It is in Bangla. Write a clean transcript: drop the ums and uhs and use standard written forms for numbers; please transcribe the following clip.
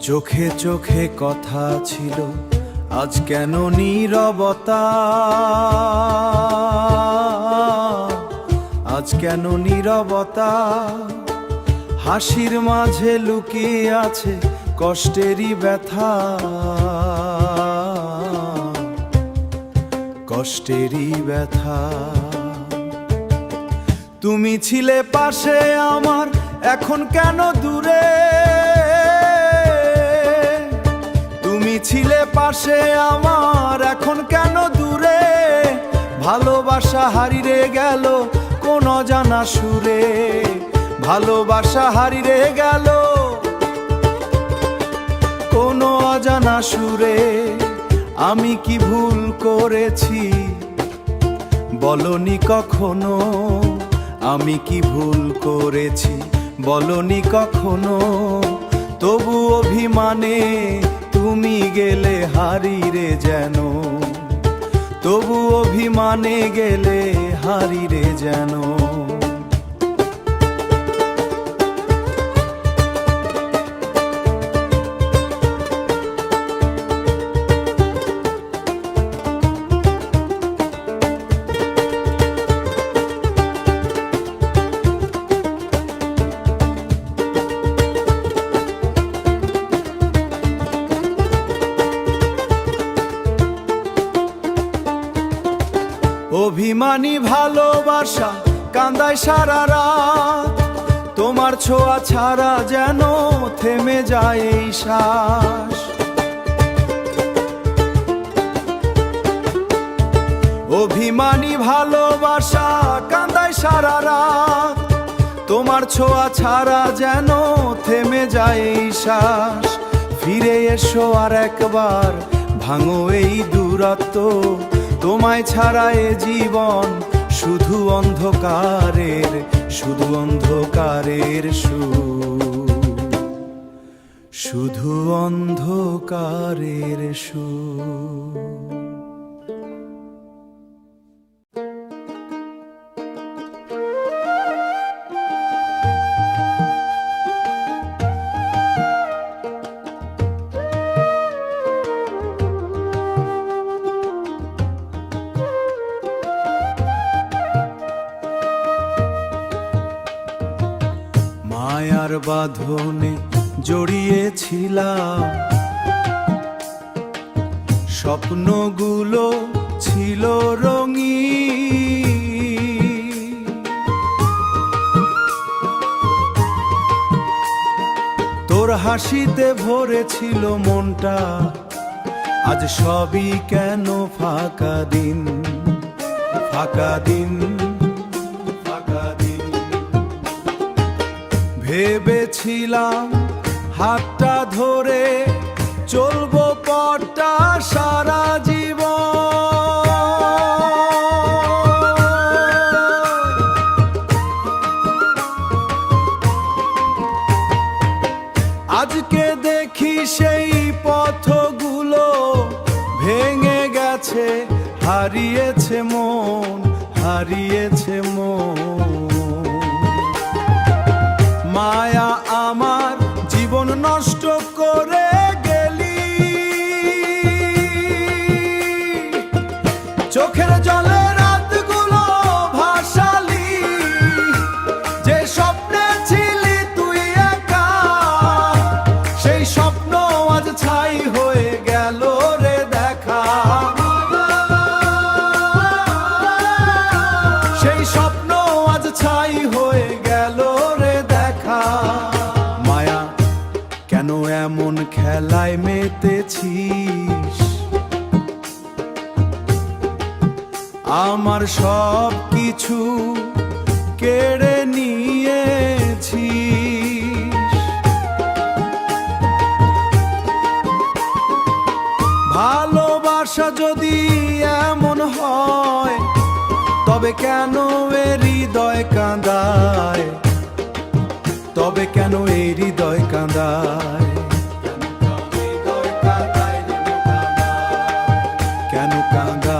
চোখে চোখে কথা ছিল, আজ কেন নীরবতা? আজ কেন নীরবতা? হাসির মাঝে লুকিয়ে আছে কষ্টেরই ব্যথা, কষ্টেরই ব্যথা। তুমি ছিলে পাশে আমার, এখন কেন দূরে? তুমি ছিলে পাশে আমার, এখন কেন দূরে? ভালোবাসা হারিয়ে গেল কোন অজানা সুরে, ভালোবাসা হারিয়ে গেল কোন অজানা সুরে। আমি কি ভুল করেছি বলনি কখনো? আমি কি ভুল করেছি বলনি কখনো? তবু অভিমানে তুমি গেলে হারিয়ে যেন, তবু অভিমানে গেলে হারিয়ে যেন। অভিমানী ভালোবাসা কান্দায় সারা রাত, তোমার ছোঁয়া ছাড়া যেন থেমে যায় এই শ্বাস। অভিমানী ভালোবাসা কান্দায় সারা রাত, তোমার ছোঁয়া ছাড়া যেন থেমে যায় এই শ্বাস। ফিরে এসো আর একবার, ভাঙো এই দূরত্ব, তোমায় ছাড়া এ জীবন শুধু অন্ধকারের, শুধু অন্ধকারের সুর, শুধু অন্ধকারের সুর। মায়ার বাঁধনে জড়িয়েছিলাম, স্বপ্নগুলো ছিল রঙিন। তোর হাসিতে ভরেছিল মনটা, আজ সবই কেন ফাঁকা দিন, ফাঁকা দিন। ভেবেছিলাম হাতটা ধরে চলবো পথটা সারা জীবন, আজকে দেখি সেই পথগুলো ভেঙে গেছে, হারিয়েছে মন, হারিয়েছে মন। মায়া আমার জীবন নষ্ট করে গেলি, চোখের জলে রাতগুলো ভাসালি, যে স্বপ্নে ছিলি তুই একা, সেই স্বপ্ন আজ ছাই হয়ে গেল রে দেখা। সেই স্বপ্ন আজ ছাই হয়ে গেল রে দেখা। মায়া কেন এমন খেলায় মেতেছিস? আমার সব কিছু কেড়ে নিয়েছিস। ভালোবাসা যদি এমন হয়, তবে কেন এ হৃদয় কাঁদায়, তবে কেন এই হৃদয় কাঁদায়? কেন কাঁদায়?